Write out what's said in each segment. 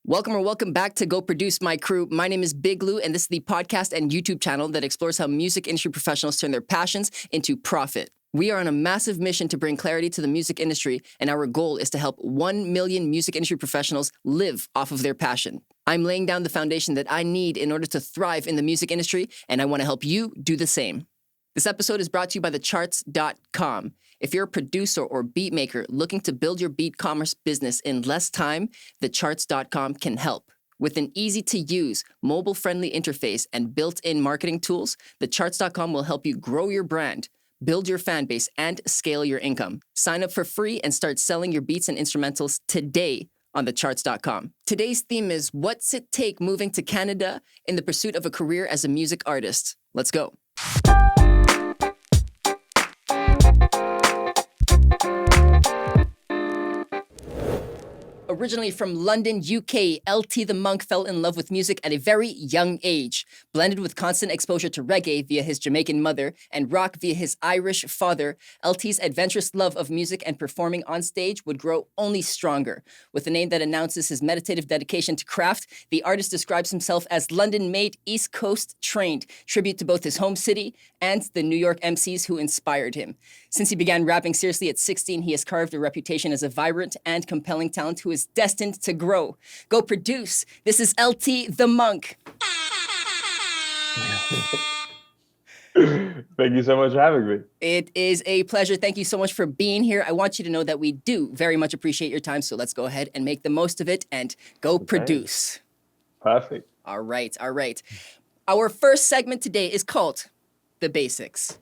Welcome back to Go Produce My Crew. My name is Big Lou, and this is the podcast and YouTube channel that explores how music industry professionals turn their passions into profit. We are on a massive mission to bring clarity to the music industry, and our goal is to help 1 million music industry professionals live off of their passion. I'm laying down the foundation that I need in order to thrive in the music industry, and I want to help you do the same. This episode is brought to you by thecharts.com. If you're a producer or beat maker looking to build your beat commerce business in less time, thecharts.com can help. With an easy-to-use, mobile-friendly interface and built-in marketing tools, thecharts.com will help you grow your brand, build your fan base, and scale your income. Sign up for free and start selling your beats and instrumentals today on thecharts.com. Today's theme is What's It Take Moving to Canada in the Pursuit of a Career as a Music Artist. Let's go. Originally from London, UK, LTtheMonk fell in love with music at a very young age. Blended with constant exposure to reggae via his Jamaican mother and rock via his Irish father, LT's adventurous love of music and performing on stage would grow only stronger. With a name that announces his meditative dedication to craft, the artist describes himself as London-made, East Coast trained, tribute to both his home city and the New York MCs who inspired him. Since he began rapping seriously at 16, he has carved a reputation as a vibrant and compelling talent who is destined to grow. Go Produce. This is LTtheMonk. Thank you so much for having me. It is a pleasure. Thank you so much for being here. I want you to know that we do very much appreciate your time, so let's go ahead and make the most of it and go produce. Perfect. All right. Our first segment today is called The Basics.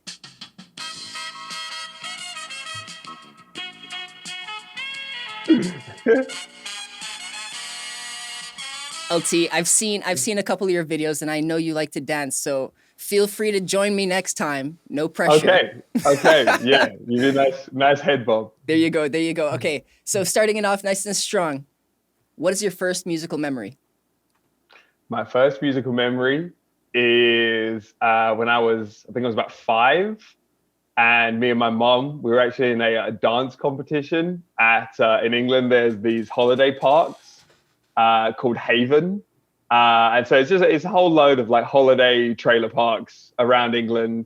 LT, I've seen a couple of your videos, and I know you like to dance, so feel free to join me next time. No pressure. Okay. Yeah, you did nice head bob. There you go. Okay, so starting it off nice and strong. What is your first musical memory? My first musical memory is when I think I was about 5, and me and my mom, we were actually in a dance competition in England. There's these holiday parks called Haven. And so it's a whole load of like holiday trailer parks around England.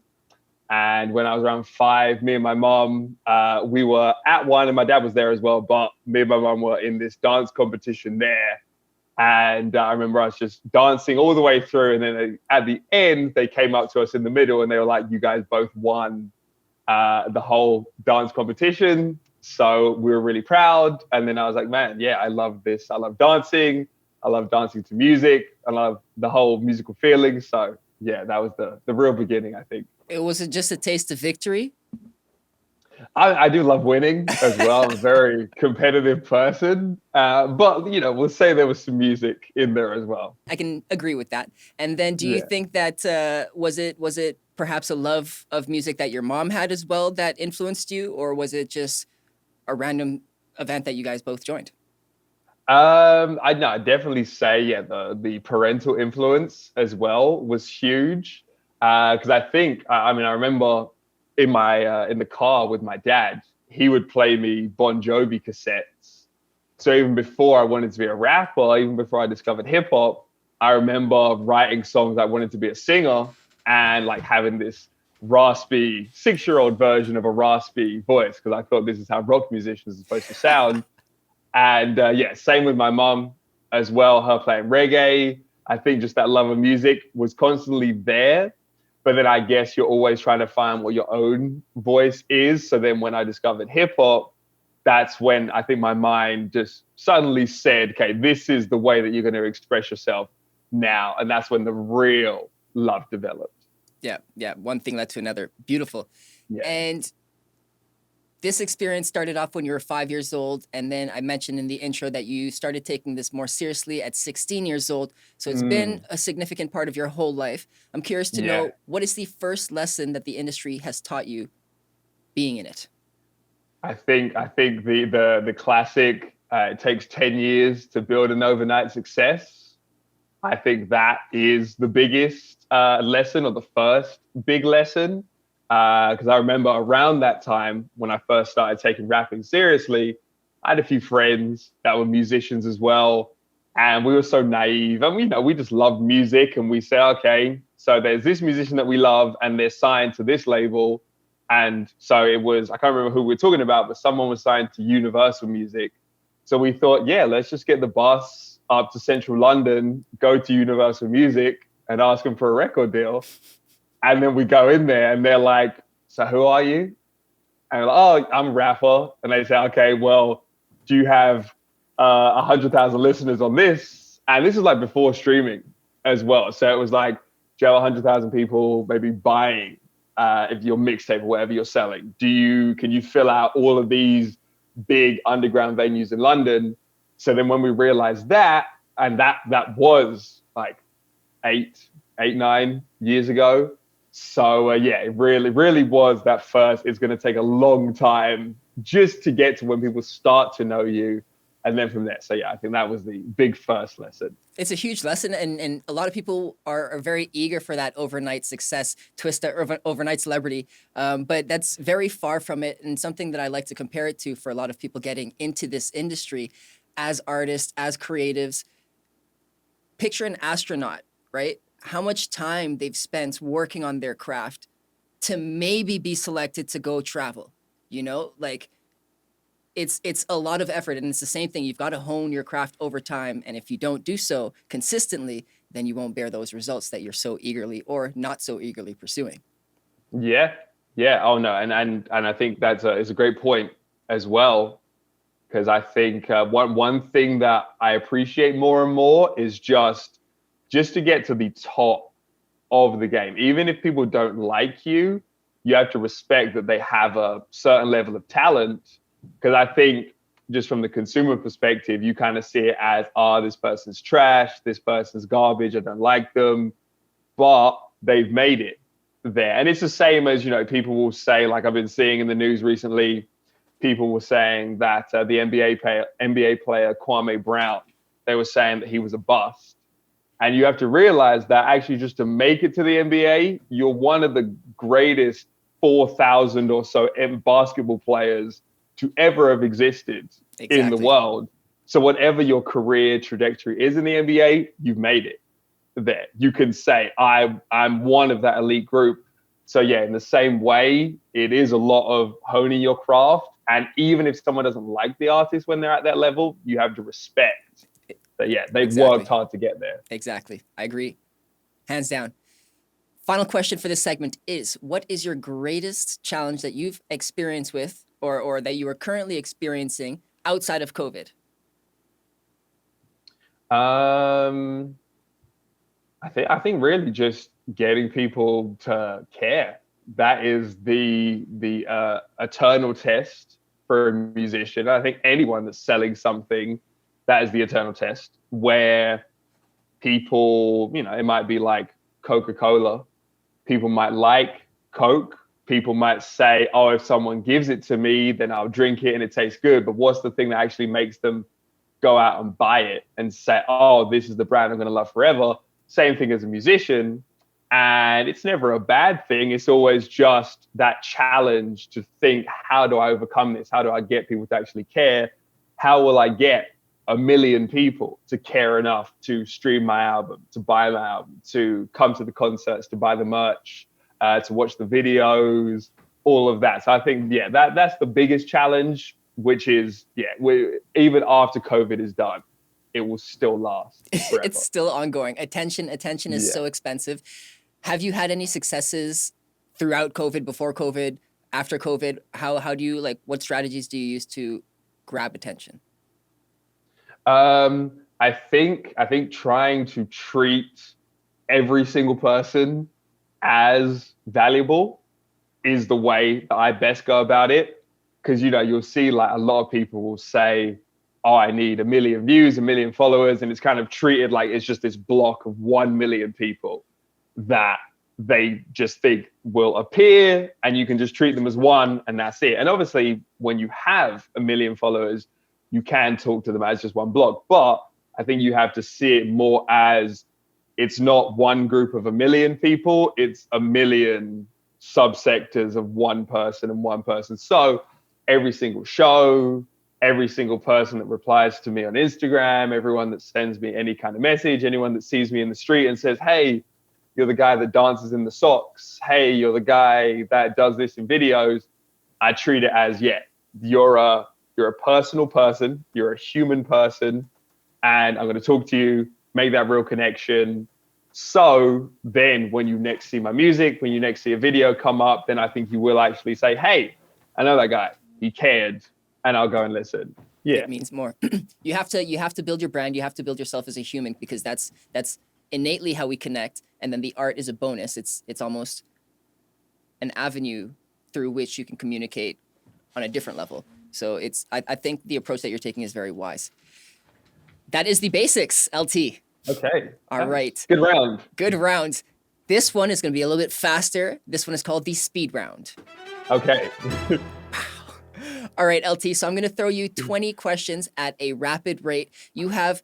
And when I was around 5, me and my mom, we were at one, and my dad was there as well, but me and my mom were in this dance competition there. And I remember us just dancing all the way through. And then at the end, they came up to us in the middle and they were like, you guys both won the whole dance competition. So we were really proud. And then I was like, man, yeah, I love this. I love dancing. I love dancing to music. I love the whole musical feeling. So yeah, that was the real beginning, I think. Was it just a taste of victory? I do love winning as well. I'm a very competitive person. But, we'll say there was some music in there as well. I can agree with that. And then do you think that, was it perhaps a love of music that your mom had as well that influenced you? Or was it just a random event that you guys both joined? I'd definitely say, the parental influence as well was huge. Because I think, I remember in the car with my dad, he would play me Bon Jovi cassettes. So even before I wanted to be a rapper, even before I discovered hip hop, I remember writing songs I wanted to be a singer and like having this raspy 6-year-old version of a raspy voice because I thought this is how rock musicians are supposed to sound. And same with my mom as well, her playing reggae. I think just that love of music was constantly there. But then I guess you're always trying to find what your own voice is. So then when I discovered hip hop, that's when I think my mind just suddenly said, okay, this is the way that you're going to express yourself now. And that's when the real love developed. Yeah. One thing led to another. Beautiful. Yeah. And this experience started off when you were 5 years old. And then I mentioned in the intro that you started taking this more seriously at 16 years old. So it's been a significant part of your whole life. I'm curious to know, what is the first lesson that the industry has taught you being in it? I think the classic, it takes 10 years to build an overnight success. I think that is the biggest lesson, or the first big lesson. Because I remember around that time when I first started taking rapping seriously, I had a few friends that were musicians as well. And we were so naive, and we just loved music, and we say, okay, so there's this musician that we love and they're signed to this label. And so it was, I can't remember who we were talking about, but someone was signed to Universal Music. So we thought, yeah, let's just get the bus up to central London, go to Universal Music and ask them for a record deal. And then we go in there and they're like, so who are you? And we're like, oh, I'm a rapper. And they say, okay, well, do you have 100,000 listeners on this? And this is like before streaming as well. So it was like, do you have 100,000 people maybe buying if your mixtape or whatever you're selling? Can you fill out all of these big underground venues in London? So then when we realized that, and that was like 9 years ago. So yeah, it really was that first. It's going to take a long time just to get to when people start to know you. And then from there. So yeah, I think that was the big first lesson. It's a huge lesson, and a lot of people are very eager for that overnight success, overnight celebrity. But that's very far from it, and something that I like to compare it to for a lot of people getting into this industry as artists, as creatives. Picture an astronaut, right? How much time they've spent working on their craft to maybe be selected to go travel, like it's a lot of effort, and it's the same thing. You've got to hone your craft over time. And if you don't do so consistently, then you won't bear those results that you're so eagerly or not so eagerly pursuing. Yeah. Oh no. And I think is a great point as well. Because I think one thing that I appreciate more and more is just to get to the top of the game. Even if people don't like you, you have to respect that they have a certain level of talent. Because I think just from the consumer perspective, you kind of see it as, this person's trash, this person's garbage, I don't like them, but they've made it there. And it's the same as, people will say, like I've been seeing in the news recently, people were saying that the NBA player Kwame Brown, they were saying that he was a bust. And you have to realize that actually just to make it to the NBA, you're one of the greatest 4,000 or so basketball players to ever have existed in the world. So whatever your career trajectory is in the NBA, you've made it there. You can say, I'm one of that elite group. So yeah, in the same way, it is a lot of honing your craft. And even if someone doesn't like the artist when they're at that level, you have to respect that, yeah, they've worked hard to get there. Exactly. I agree. Hands down. Final question for this segment is, what is your greatest challenge that you've experienced with or that you are currently experiencing outside of COVID? I think really just getting people to care. That is the eternal test for a musician. I think anyone that's selling something, that is the eternal test, where people, it might be like Coca-Cola. People might like Coke. People might say, oh, if someone gives it to me, then I'll drink it and it tastes good. But what's the thing that actually makes them go out and buy it and say, oh, this is the brand I'm going to love forever? Same thing as a musician. And it's never a bad thing. It's always just that challenge to think, how do I overcome this? How do I get people to actually care? How will I get 1 million people to care enough to stream my album, to buy my album, to come to the concerts, to buy the merch, to watch the videos, all of that. So I think, yeah, that's the biggest challenge, which is, even after COVID is done, it will still last forever. It's still ongoing. Attention is so expensive. Have you had any successes throughout COVID, before COVID, after COVID? How do you, what strategies do you use to grab attention? I think trying to treat every single person as valuable is the way that I best go about it. Because, you'll see a lot of people will say, oh, I need 1 million views, 1 million followers. And it's kind of treated like it's just this block of 1 million people that they just think will appear, and you can just treat them as one and that's it. And obviously when you have 1 million followers, you can talk to them as just one block. But I think you have to see it more as it's not one group of 1 million people, it's 1 million subsectors of one person and one person. So every single show, every single person that replies to me on Instagram, everyone that sends me any kind of message, anyone that sees me in the street and says, hey, you're the guy that dances in the socks. Hey, you're the guy that does this in videos. I treat it as, yeah, you're a personal person. You're a human person. And I'm going to talk to you, make that real connection. So then when you next see my music, when you next see a video come up, then I think you will actually say, hey, I know that guy. He cared. And I'll go and listen. Yeah. It means more. You have to build your brand. You have to build yourself as a human, because that's innately how we connect. And then the art is a bonus. It's almost an avenue through which you can communicate on a different level. So I think the approach that you're taking is very wise. That is the basics, LT. Okay. All right. Good round. Good round. This one is going to be a little bit faster. This one is called the speed round. Okay. All right, LT. So I'm going to throw you 20 questions at a rapid rate. You have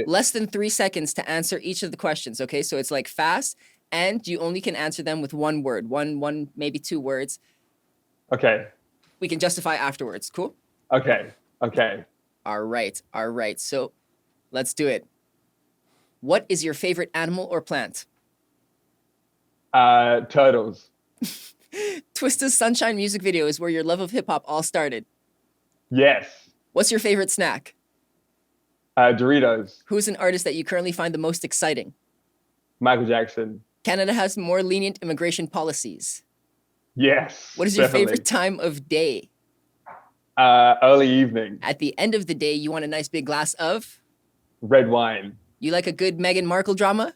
less than 3 seconds to answer each of the questions. Okay. So it's like fast, and you only can answer them with one word, one, maybe 2 words. Okay. We can justify afterwards. Cool? Okay. Okay. All right. All right. So let's do it. What is your favorite animal or plant? Turtles. Twista's Sunshine music video is where your love of hip hop all started. Yes. What's your favorite snack? Doritos. Who's an artist that you currently find the most exciting? Michael Jackson. Canada has more lenient immigration policies. Yes. What is your definitely. favorite time of day? Early evening. At the end of the day, you want a nice big glass of? Red wine. You like a good Meghan Markle drama?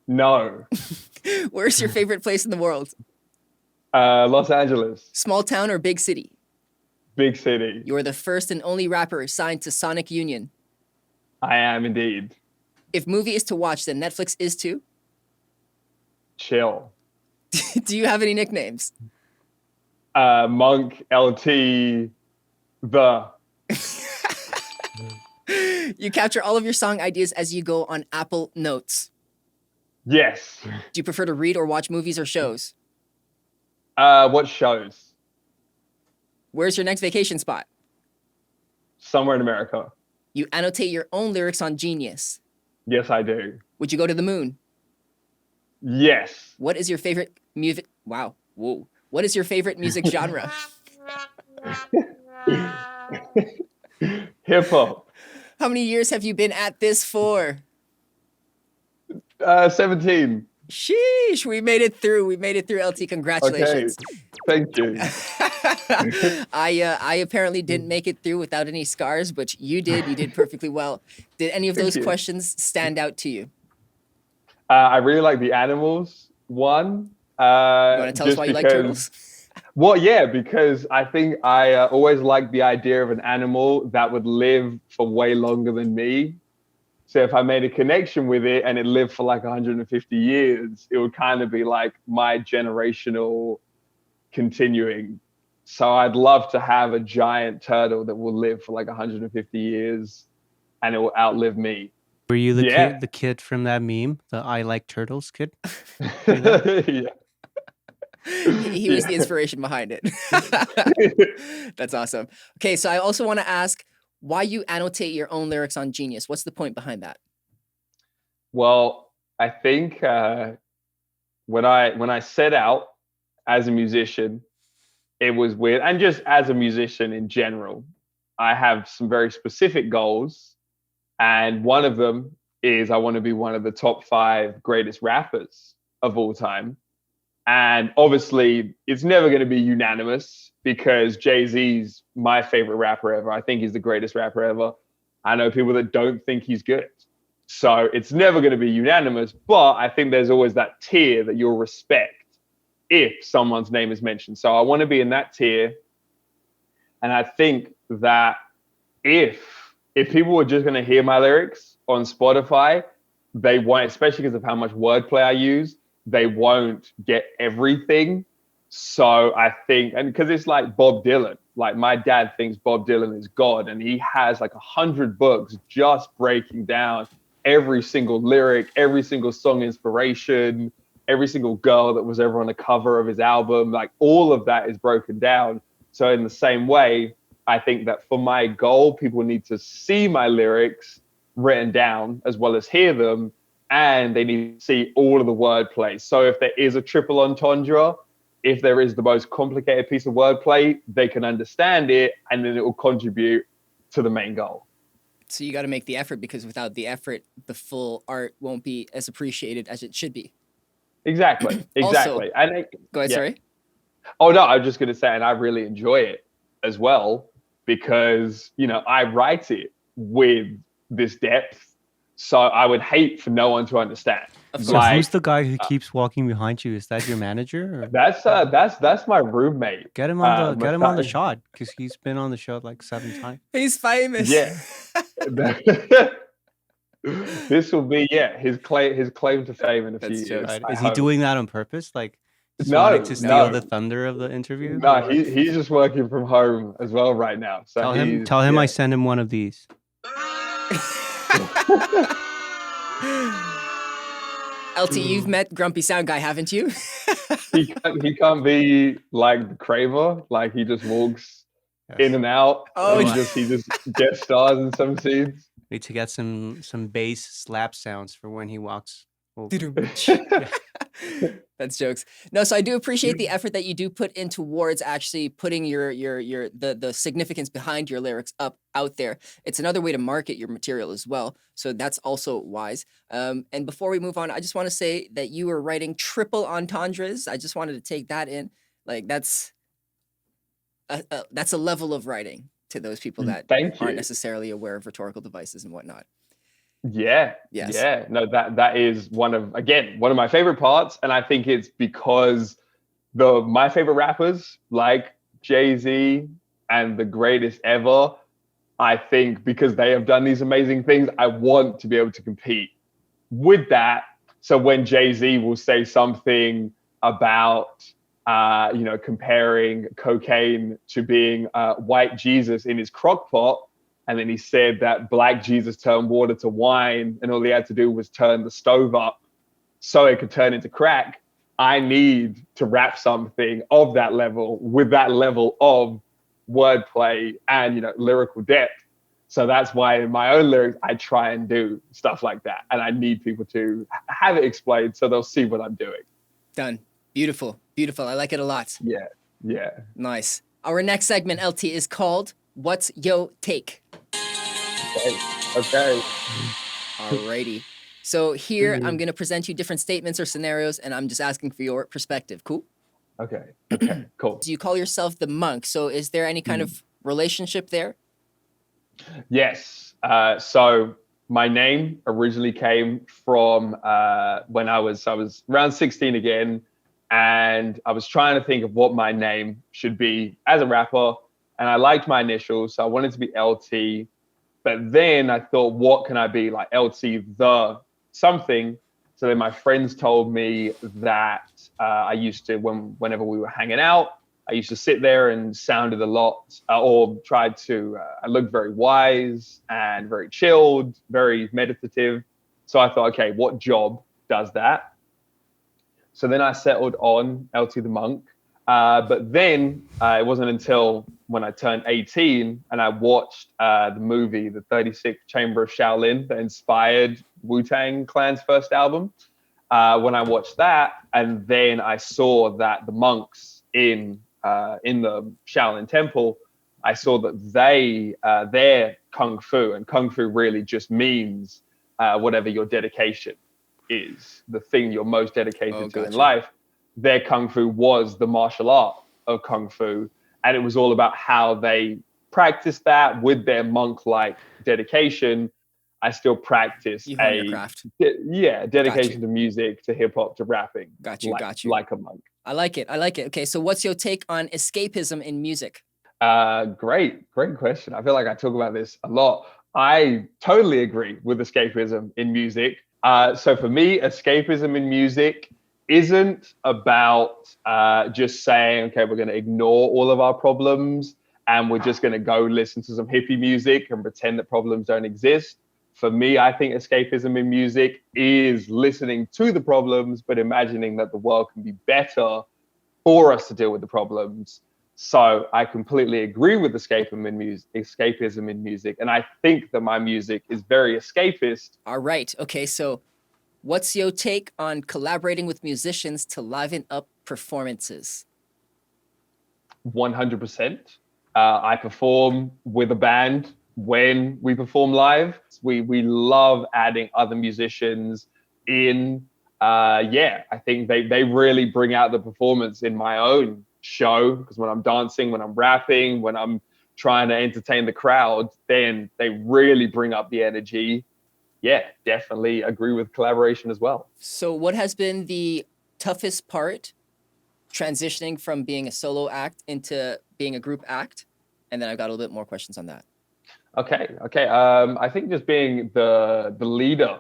No. Where's your favorite place in the world? Los Angeles. Small town or big city? Big city. You're the first and only rapper signed to Sonic Union. I am indeed. If movie is to watch, then Netflix is to? Chill. Do you have any nicknames? Monk, LT, the. You capture all of your song ideas as you go on Apple Notes. Yes. Do you prefer to read or watch movies or shows? What shows? Where's your next vacation spot? Somewhere in America. You annotate your own lyrics on Genius. Yes, I do. Would you go to the moon? Yes. What is your favorite music? Wow. Whoa. What is your favorite music genre? Hip hop. How many years have you been at this for? 17. Sheesh. We made it through. We made it through, LT. Congratulations. Okay. Thank you. I apparently didn't make it through without any scars, but you did. You did perfectly well. Did any of those questions stand out to you? I really like the animals one. You want to tell us why you like turtles? Well, yeah, because I think I always liked the idea of an animal that would live for way longer than me. So if I made a connection with it and it lived for like 150 years, it would kind of be like my generational continuing. So I'd love to have a giant turtle that will live for like 150 years and it will outlive me. Were you the kid from that meme, the I like turtles kid? Yeah. He was the inspiration behind it. That's awesome. Okay, so I also want to ask why you annotate your own lyrics on Genius. What's the point behind that? Well, I think when I set out as a musician, it was weird. And just as a musician in general, I have some very specific goals. And one of them is I want to be one of the top 5 greatest rappers of all time. And obviously, it's never going to be unanimous because Jay-Z's my favorite rapper ever. I think he's the greatest rapper ever. I know people that don't think he's good. So it's never going to be unanimous, but I think there's always that tier that you'll respect if someone's name is mentioned. So I want to be in that tier. And I think that if people were just going to hear my lyrics on Spotify, they won't, especially because of how much wordplay I use, they won't get everything. So I think, and because it's like Bob Dylan, like my dad thinks Bob Dylan is God, and he has like 100 books just breaking down every single lyric, every single song inspiration, every single girl that was ever on the cover of his album, like all of that is broken down. So in the same way, I think that for my goal, people need to see my lyrics written down as well as hear them, and they need to see all of the wordplay. So if there is a triple entendre, if there is the most complicated piece of wordplay, they can understand it, and then it will contribute to the main goal. So you got to make the effort, because without the effort, the full art won't be as appreciated as it should be. Exactly. Also, And go ahead, sorry. Oh, no, I was just going to say, and I really enjoy it as well, because, you know, I write it with this depth. So I would hate for no one to understand. So who's the guy who keeps walking behind you? Is that your manager? Or? That's my roommate. Get him on the shot, because he's been on the show like 7 times. He's famous. Yeah. This will be his claim to fame in a few years. Right. Is he doing that on purpose? Like no, to steal the thunder of the interview? No, he's just working from home as well right now. So tell him I send him one of these. LT, you've met Grumpy Sound Guy, haven't you? he can't be like the Kramer, like he just walks in and out. Oh, and he just guest stars in some scenes. Need to get some bass slap sounds for when he walks. That's jokes. No, so I do appreciate the effort that you do put in towards actually putting the significance behind your lyrics out there. It's another way to market your material as well. So that's also wise. And before we move on, I just want to say that you were writing triple entendres. I just wanted to take that in. Like that's a level of writing to those people that aren't necessarily aware of rhetorical devices and whatnot. Yes. Yeah. No, that is one of my favorite parts. And I think it's because my favorite rappers like Jay-Z and the greatest ever, I think because they have done these amazing things, I want to be able to compete with that. So when Jay-Z will say something about, comparing cocaine to being white Jesus in his crock pot, and then he said that black Jesus turned water to wine, and all he had to do was turn the stove up so it could turn into crack. I need to rap something of that level with that level of wordplay and lyrical depth. So that's why in my own lyrics, I try and do stuff like that. And I need people to have it explained so they'll see what I'm doing. Done. Beautiful. Beautiful. I like it a lot. Yeah. Nice. Our next segment, LT, is called What's Yo Take? Okay. Alrighty. So here I'm going to present you different statements or scenarios, and I'm just asking for your perspective. Cool? Okay, cool. Do you call yourself the monk? So is there any kind of relationship there? Yes. So my name originally came from when I was around 16 again, and I was trying to think of what my name should be as a rapper, and I liked my initials, so I wanted to be LT. But then I thought, what can I be? Like LT the something. So then my friends told me that I used to, whenever we were hanging out, I used to sit there and sounded a lot, or tried to, I looked very wise and very chilled, very meditative. So I thought, okay, what job does that? So then I settled on LTtheMonk. But then it wasn't until when I turned 18 and I watched the movie, the 36th Chamber of Shaolin, that inspired Wu-Tang Clan's first album. When I watched that, and then I saw that the monks in the Shaolin Temple, I saw that their Kung Fu, and Kung Fu really just means whatever your dedication is, the thing you're most dedicated to in life. Their Kung Fu was the martial art of Kung Fu. And it was all about how they practiced that with their monk-like dedication. I still practice your craft. Dedication to music, to hip hop, to rapping. Got you. Like a monk. I like it. Okay, so what's your take on escapism in music? Great question. I feel like I talk about this a lot. I totally agree with escapism in music. So for me, escapism in music isn't about just saying, okay, we're going to ignore all of our problems and we're just going to go listen to some hippie music and pretend that problems don't exist. For me, I think escapism in music is listening to the problems, but imagining that the world can be better for us to deal with the problems. So I completely agree with escapism in music. And I think that my music is very escapist. All right. Okay. So, what's your take on collaborating with musicians to liven up performances? 100%. I perform with a band when we perform live. We love adding other musicians in. I think they really bring out the performance in my own show, because when I'm dancing, when I'm rapping, when I'm trying to entertain the crowd, then they really bring up the energy. Yeah, definitely agree with collaboration as well. So, what has been the toughest part transitioning from being a solo act into being a group act? And then I've got a little bit more questions on that. Okay. I think just being the leader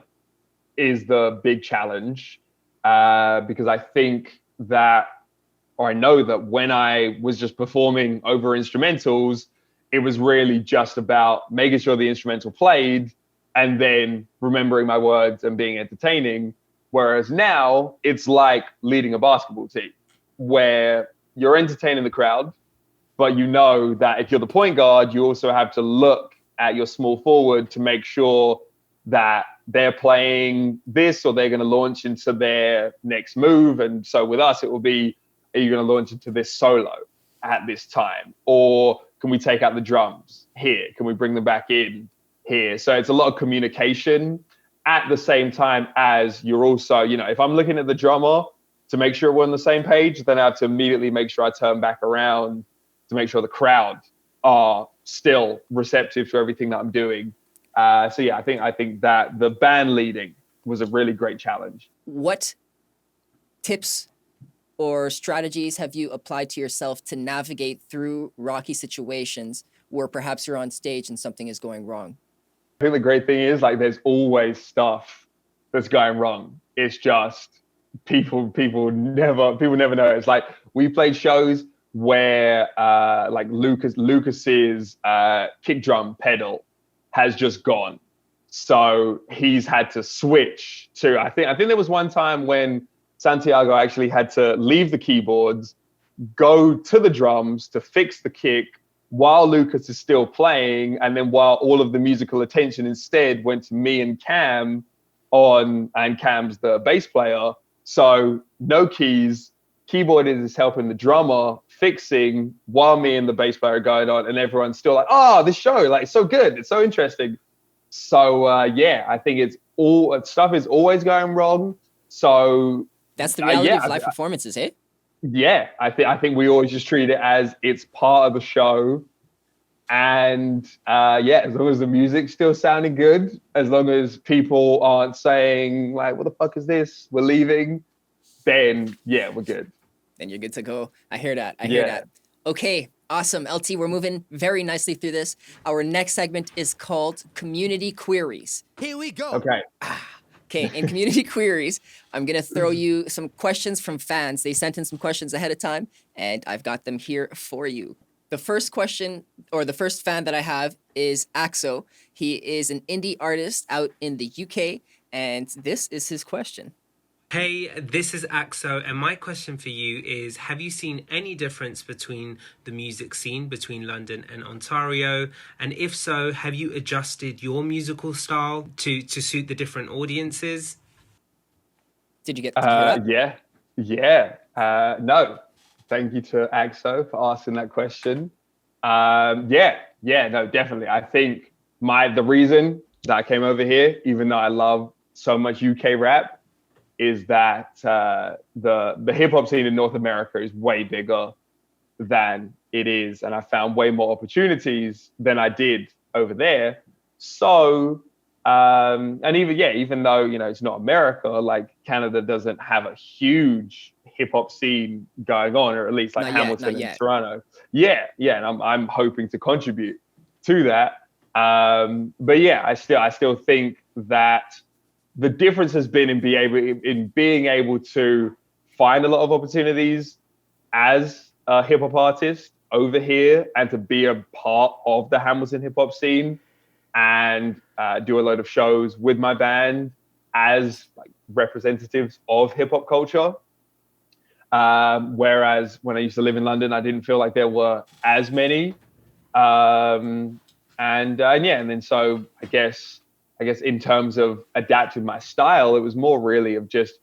is the big challenge, because I think that, or I know that when I was just performing over instrumentals, it was really just about making sure the instrumental played and then remembering my words and being entertaining. Whereas now it's like leading a basketball team where you're entertaining the crowd, but you know that if you're the point guard, you also have to look at your small forward to make sure that they're playing this or they're going to launch into their next move. And so with us, it will be, are you going to launch into this solo at this time? Or can we take out the drums here? Can we bring them back in here? So it's a lot of communication at the same time as you're also, if I'm looking at the drummer to make sure we're on the same page, then I have to immediately make sure I turn back around to make sure the crowd are still receptive to everything that I'm doing. I think that the band leading was a really great challenge. What tips or strategies have you applied to yourself to navigate through rocky situations where perhaps you're on stage and something is going wrong? I think the great thing is, like, there's always stuff that's going wrong. It's just people never know. It's like we played shows where like Lucas's kick drum pedal has just gone. So he's had to switch to, I think there was one time when Santiago actually had to leave the keyboards, go to the drums to fix the kick while Lucas is still playing. And then while all of the musical attention instead went to me and Cam and Cam's the bass player. So no keys, keyboard is helping the drummer fixing while me and the bass player are going on, and everyone's still like, oh, this show, like, it's so good, it's so interesting. So I think it's all stuff is always going wrong. So that's the reality of live performances, eh? Yeah, I think we always just treat it as it's part of the show. And as long as the music's still sounding good, as long as people aren't saying like, what the fuck is this, we're leaving, then yeah, we're good. Then you're good to go. I hear that. I hear that. Okay, awesome. LT, we're moving very nicely through this. Our next segment is called Community Queries. Here we go. Okay. Okay, in Community Queries, I'm going to throw you some questions from fans. They sent in some questions ahead of time, and I've got them here for you. The first question, or the first fan that I have, is Axo. He is an indie artist out in the UK, and this is his question. Hey, this is Axo, and my question for you is, have you seen any difference between the music scene between London and Ontario? And if so, have you adjusted your musical style to suit the different audiences? Did you get that? No, thank you to Axo for asking that question. No, definitely. I think the reason that I came over here, even though I love so much UK rap, is that the hip hop scene in North America is way bigger than it is, and I found way more opportunities than I did over there. So, and even though it's not America, like Canada doesn't have a huge hip hop scene going on, or at least like Hamilton and Toronto. And I'm hoping to contribute to that. I still think that the difference has been in being able to find a lot of opportunities as a hip hop artist over here, and to be a part of the Hamilton hip hop scene, and do a load of shows with my band as like representatives of hip hop culture. Whereas when I used to live in London, I didn't feel like there were as many. And then so I guess in terms of adapting my style, it was more really of just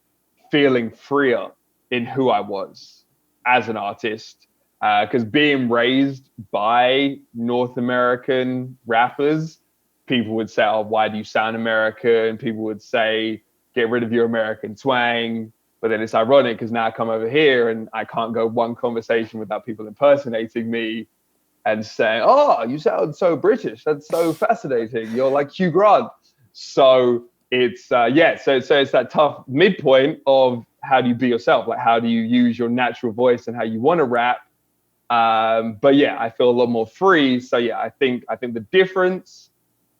feeling freer in who I was as an artist. Because being raised by North American rappers, people would say, "Oh, why do you sound American?" People would say, "Get rid of your American twang." But then it's ironic because now I come over here and I can't go one conversation without people impersonating me and saying, "Oh, you sound so British. That's so fascinating. You're like Hugh Grant." So it's so it's that tough midpoint of how do you be yourself? Like how do you use your natural voice and how you want to rap? But yeah, I feel a lot more free. So yeah, I think the difference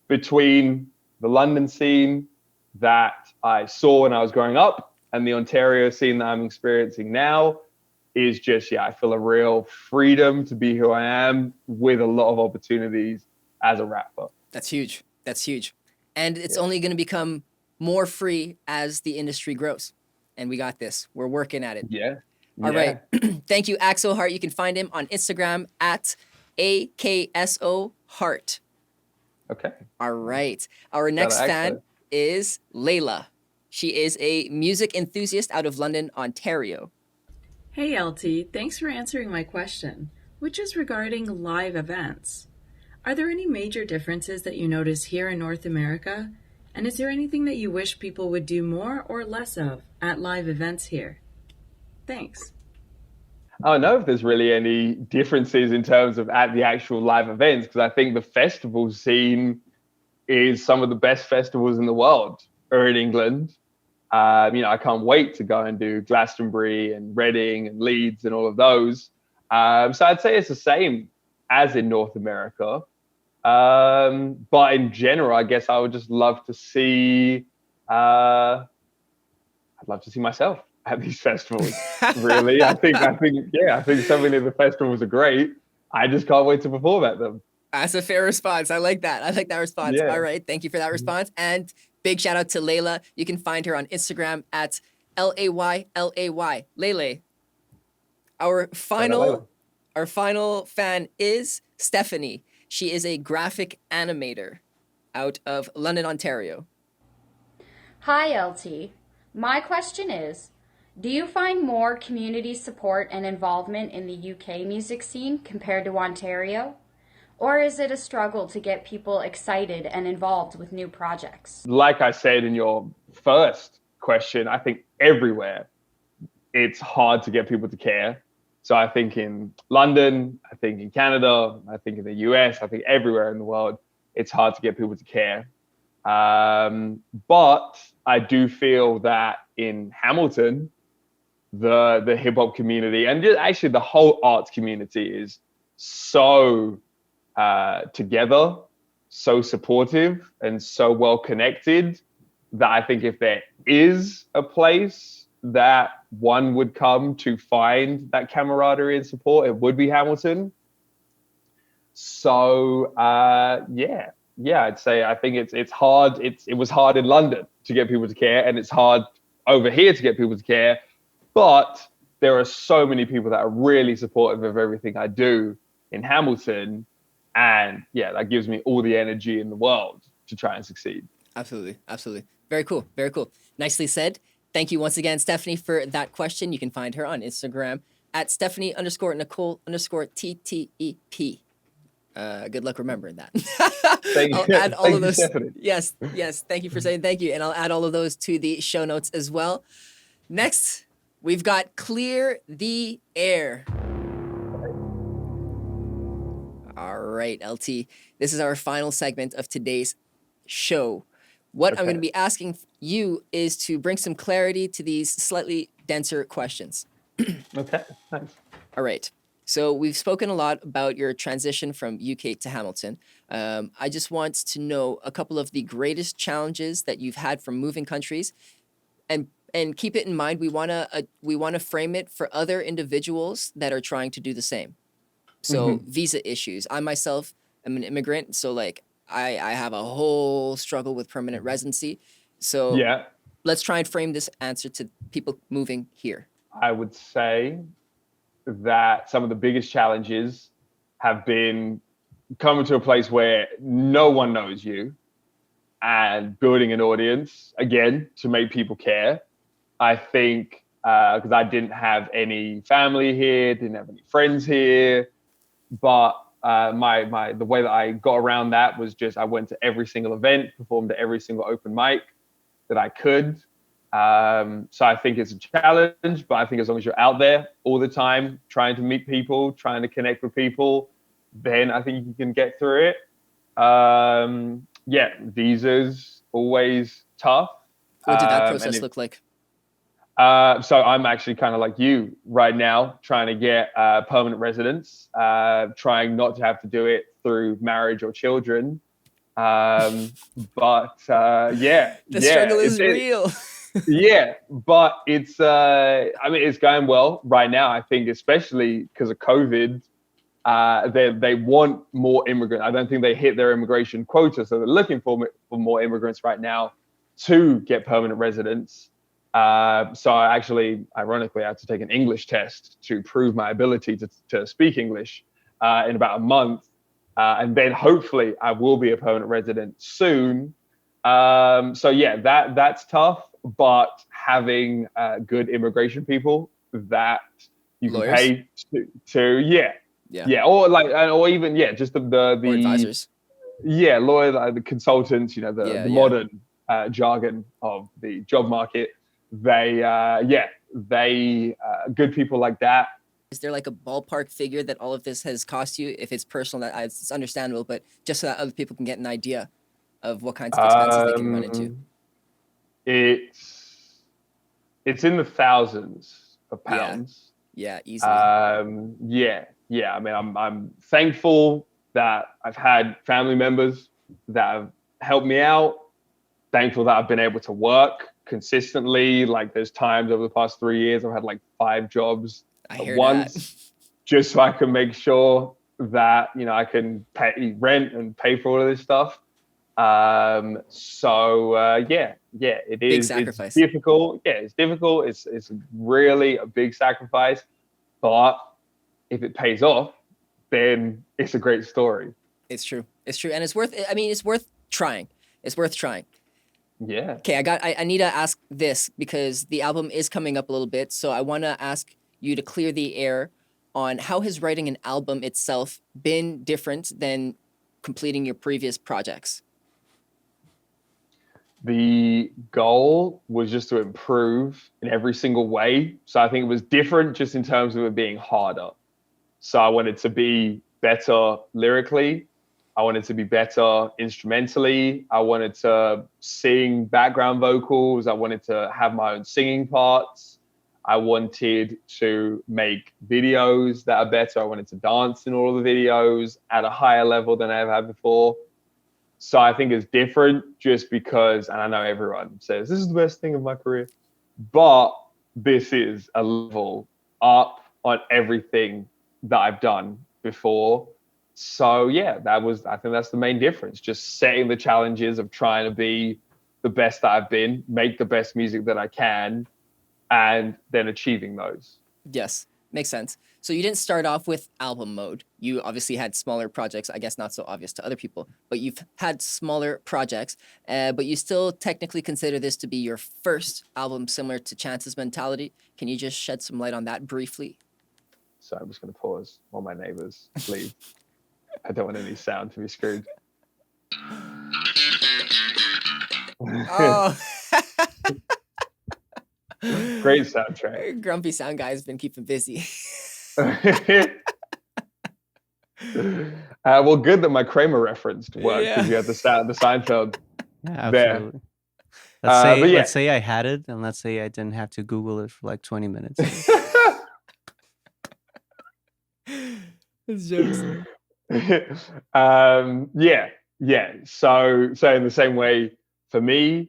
between the London scene that I saw when I was growing up and the Ontario scene that I'm experiencing now is just, I feel a real freedom to be who I am with a lot of opportunities as a rapper. That's huge. That's huge. And it's only going to become more free as the industry grows. And we got this. We're working at it. Yeah. All right. Thank you, Axo Hart. You can find him on Instagram at AKSO Hart. Okay. All right. Our next fan is Layla. She is a music enthusiast out of London, Ontario. Hey LT, thanks for answering my question, which is regarding live events. Are there any major differences that you notice here in North America? And is there anything that you wish people would do more or less of at live events here? Thanks. I don't know if there's really any differences in terms of at the actual live events, because I think the festival scene is some of the best festivals in the world are in England. I can't wait to go and do Glastonbury and Reading and Leeds and all of those. So I'd say it's the same as in North America. But in general, I guess I would just love to see, I'd love to see myself at these festivals. Really, I think so many of the festivals are great. I just can't wait to perform at them. That's a fair response. I like that. I like that response. Yeah. All right. Thank you for that response. And big shout out to Layla. You can find her on Instagram at LAYLAY. Lele. Our final fan is Stephanie. She is a graphic animator out of London, Ontario. Hi, LT. My question is, do you find more community support and involvement in the UK music scene compared to Ontario? Or is it a struggle to get people excited and involved with new projects? Like I said in your first question, I think everywhere it's hard to get people to care. So I think in London, I think in Canada, I think in the US, I think everywhere in the world, it's hard to get people to care. But I do feel that in Hamilton, the hip hop community and just actually the whole arts community is so together, so supportive, and so well connected that I think if there is a place that one would come to find that camaraderie and support, it would be Hamilton. So I'd say I think it's hard. It was hard in London to get people to care, and it's hard over here to get people to care. But there are so many people that are really supportive of everything I do in Hamilton, and that gives me all the energy in the world to try and succeed. Absolutely. Very cool. Nicely said. Thank you once again, Stephanie, for that question. You can find her on Instagram at Stephanie_Nicole_TTEP. Good luck remembering that. I'll add all of those. Yes. Thank you for saying thank you. And I'll add all of those to the show notes as well. Next, we've got Clear the Air. All right, LT. This is our final segment of today's show. What I'm going to be asking you is to bring some clarity to these slightly denser questions. Okay, thanks. All right. So we've spoken a lot about your transition from UK to Hamilton. I just want to know a couple of the greatest challenges that you've had from moving countries, and keep it in mind. We wanna frame it for other individuals that are trying to do the same. So visa issues. I myself am an immigrant, so like I have a whole struggle with permanent residency. So let's try and frame this answer to people moving here. I would say that some of the biggest challenges have been coming to a place where no one knows you and building an audience, again, to make people care. I think because I didn't have any family here, didn't have any friends here, but the way that I got around that was just I went to every single event, performed at every single open mic that I could. So I think it's a challenge, but I think as long as you're out there all the time, trying to meet people, trying to connect with people, then I think you can get through it. Visas always tough. What did that process look like? So I'm actually kind of like you right now, trying to get permanent residence, trying not to have to do it through marriage or children. The struggle is real. Yeah, but it's it's going well right now. I think especially because of COVID, they want more immigrants. I don't think they hit their immigration quota, so they're looking for more immigrants right now to get permanent residence. So I actually, ironically, I had to take an English test to prove my ability to speak English in about a month. And then hopefully I will be a permanent resident soon. That's tough, but having good immigration people that you can pay or even just the advisors. Yeah, lawyer, the consultants, the modern jargon of the job market. They good people like that. Is there like a ballpark figure that all of this has cost you? If it's personal, it's understandable, but just so that other people can get an idea of what kinds of expenses they can run into. It's in the thousands of pounds. Yeah, easily. I mean, I'm thankful that I've had family members that have helped me out. Thankful that I've been able to work consistently. Like there's times over the past 3 years I've had like 5 jobs at once, just so I can make sure that I can pay rent and pay for all of this stuff. It is big sacrifice. It's difficult. It's difficult. It's really a big sacrifice, but if it pays off, then it's a great story. It's true, and it's worth trying. It's worth trying. Yeah. Okay, I need to ask this because the album is coming up a little bit, so I want to ask you to clear the air on how has writing an album itself been different than completing your previous projects? The goal was just to improve in every single way. So I think it was different just in terms of it being harder. So I wanted to be better lyrically. I wanted to be better instrumentally. I wanted to sing background vocals. I wanted to have my own singing parts. I wanted to make videos that are better. I wanted to dance in all of the videos at a higher level than I ever had before. So I think it's different just because, and I know everyone says, this is the best thing of my career, but this is a level up on everything that I've done before. So yeah, I think that's the main difference. Just setting the challenges of trying to be the best that I've been, make the best music that I can, and then achieving those. Yes, makes sense. So you didn't start off with album mode. You obviously had smaller projects, I guess not so obvious to other people, but you've had smaller projects, but you still technically consider this to be your first album similar to Chance's Mentality. Can you just shed some light on that briefly? So I'm just going to pause while my neighbors leave. I don't want any sound to be screwed. Oh. Great soundtrack. Grumpy sound guy has been keeping busy. Well, good that my Kramer reference worked because you had the Seinfeld. Yeah, absolutely. Let's say I had it, and let's say I didn't have to Google it for like 20 minutes. It's jokes. So in the same way, for me,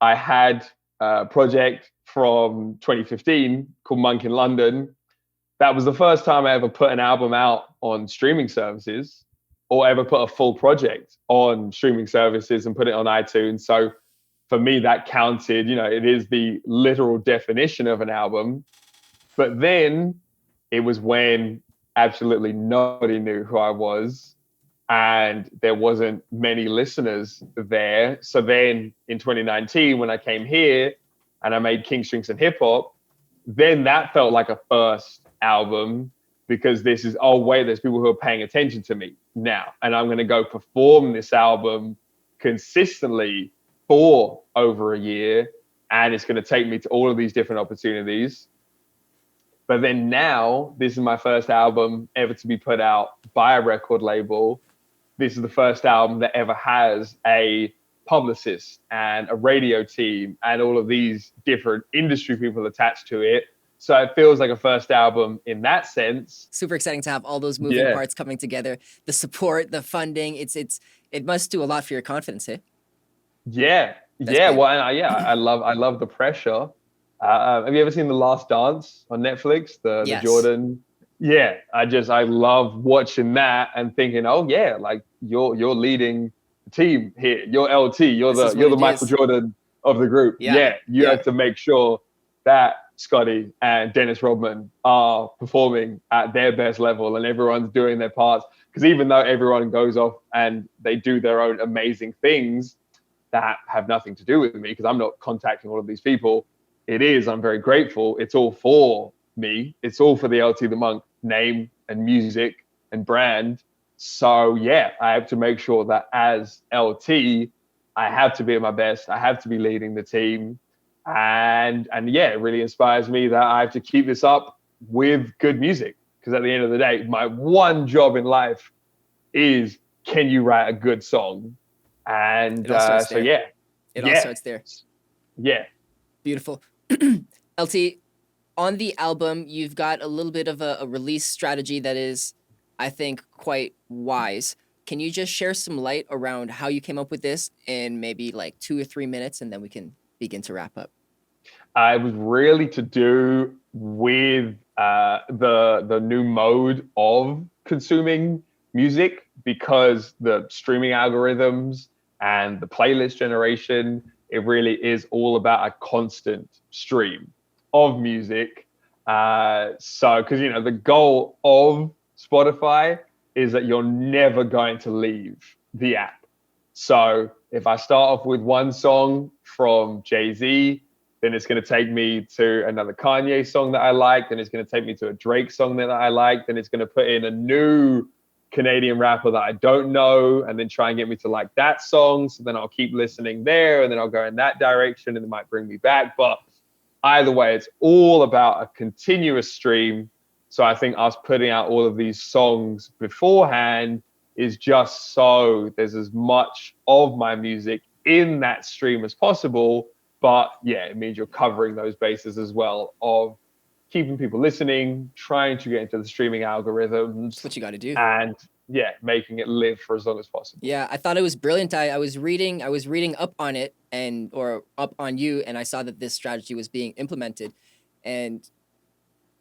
I had a project from 2015 called Monk in London. That was the first time I ever put an album out on streaming services or ever put a full project on streaming services and put it on iTunes. So for me, that counted. It is the literal definition of an album. But then it was when absolutely nobody knew who I was, and there wasn't many listeners there. So then in 2019, when I came here and I made King Strings and Hip Hop, then that felt like a first album, because this is, oh wait, there's people who are paying attention to me now, and I'm going to go perform this album consistently for over a year, and it's going to take me to all of these different opportunities. But then now, this is my first album ever to be put out by a record label. This is the first album that ever has a publicist and a radio team and all of these different industry people attached to it. So it feels like a first album in that sense. Super exciting to have all those moving parts coming together. The support, the funding, it must do a lot for your confidence, eh? Yeah. That's yeah. big. Well, I love the pressure. Have you ever seen The Last Dance on Netflix? The Jordan. Yeah, I love watching that and thinking, oh yeah, like you're leading the team here. You're LT. You're the Michael Jordan of the group. Yeah, you have to make sure that Scotty and Dennis Rodman are performing at their best level and everyone's doing their parts. Because even though everyone goes off and they do their own amazing things that have nothing to do with me, because I'm not contacting all of these people, I'm very grateful. It's all for me. It's all for the LTtheMonk name and music and brand. So yeah, I have to make sure that as LT, I have to be at my best. I have to be leading the team. And yeah, it really inspires me that I have to keep this up with good music. Because at the end of the day, my one job in life is, can you write a good song? And It all starts there. Yeah. Beautiful. LT, on the album, you've got a little bit of a release strategy that is, I think, quite wise. Can you just share some light around how you came up with this in maybe like 2 or 3 minutes, and then we can begin to wrap up? It was really to do with the new mode of consuming music, because the streaming algorithms and the playlist generation, it really is all about a constant stream of music. So, because the goal of Spotify is that you're never going to leave the app. So if I start off with one song from Jay-Z, then it's going to take me to another Kanye song that I like. Then it's going to take me to a Drake song that I like. Then it's going to put in a new Canadian rapper that I don't know, and then try and get me to like that song. So then I'll keep listening there, and then I'll go in that direction, and it might bring me back. But either way, it's all about a continuous stream. So I think us putting out all of these songs beforehand is just so there's as much of my music in that stream as possible. But yeah, it means you're covering those bases as well of keeping people listening, trying to get into the streaming algorithms. That's what you got to do. And yeah, making it live for as long as possible. Yeah, I thought it was brilliant. I was reading up on it or up on you, and I saw that this strategy was being implemented. And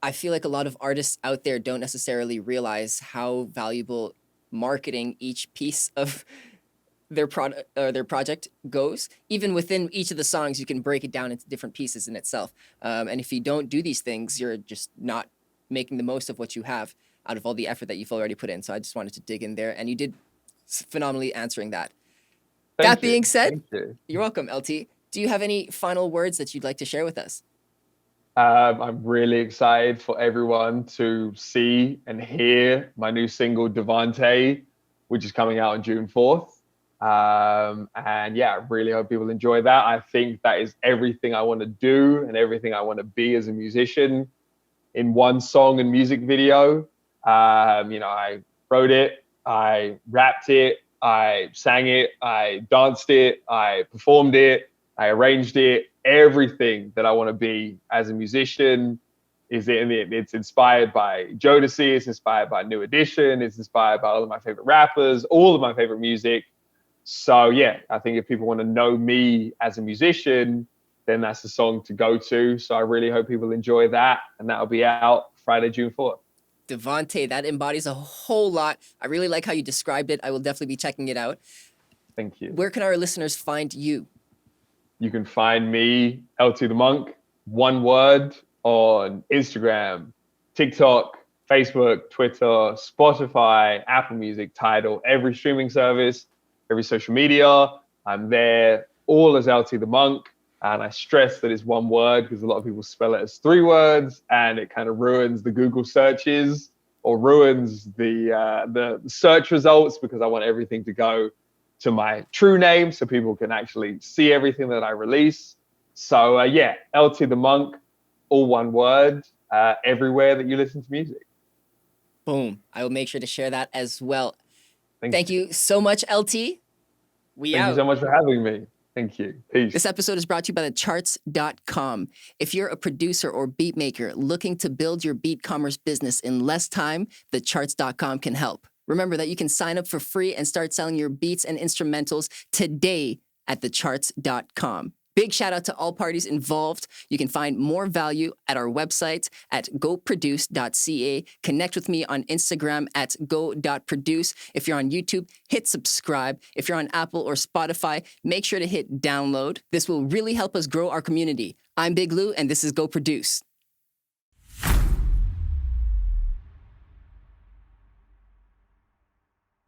I feel like a lot of artists out there don't necessarily realize how valuable marketing each piece of their product or their project goes. Even within each of the songs, you can break it down into different pieces in itself. And if you don't do these things, you're just not making the most of what you have out of all the effort that you've already put in. So I just wanted to dig in there, and you did phenomenally answering that. That being said, you're welcome, LT. Do you have any final words that you'd like to share with us? I'm really excited for everyone to see and hear my new single, Devante, which is coming out on June 4th. And yeah, I really hope people enjoy that. I think that is everything I want to do and everything I want to be as a musician in one song and music video. I wrote it, I rapped it, I sang it, I danced it, I performed it, I arranged it. Everything that I want to be as a musician is in it. It's inspired by Jodeci, it's inspired by New Edition, it's inspired by all of my favorite rappers, all of my favorite music. So yeah, I think if people want to know me as a musician, then that's the song to go to. So I really hope people enjoy that, and that'll be out Friday, June 4th. Devante, that embodies a whole lot. I really like how you described it. I will definitely be checking it out. Thank you. Where can our listeners find you? You can find me, LTtheMonk, one word, on Instagram, TikTok, Facebook, Twitter, Spotify, Apple Music, Tidal, every streaming service, every social media. I'm there, all as LTtheMonk. And I stress that it's one word because a lot of people spell it as 3 words, and it kind of ruins the Google searches or ruins the search results, because I want everything to go to my true name so people can actually see everything that I release. So yeah, LTtheMonk, all one word, everywhere that you listen to music. Boom. I will make sure to share that as well. Thank you you so much, LT. Thank you so much for having me. Thank you. Peace. This episode is brought to you by thecharts.com. If you're a producer or beat maker looking to build your beat commerce business in less time, thecharts.com can help. Remember that you can sign up for free and start selling your beats and instrumentals today at thecharts.com. Big shout out to all parties involved. You can find more value at our website at goproduce.ca. Connect with me on Instagram at go.produce. If you're on YouTube, hit subscribe. If you're on Apple or Spotify, make sure to hit download. This will really help us grow our community. I'm Big Lou, and this is Go Produce.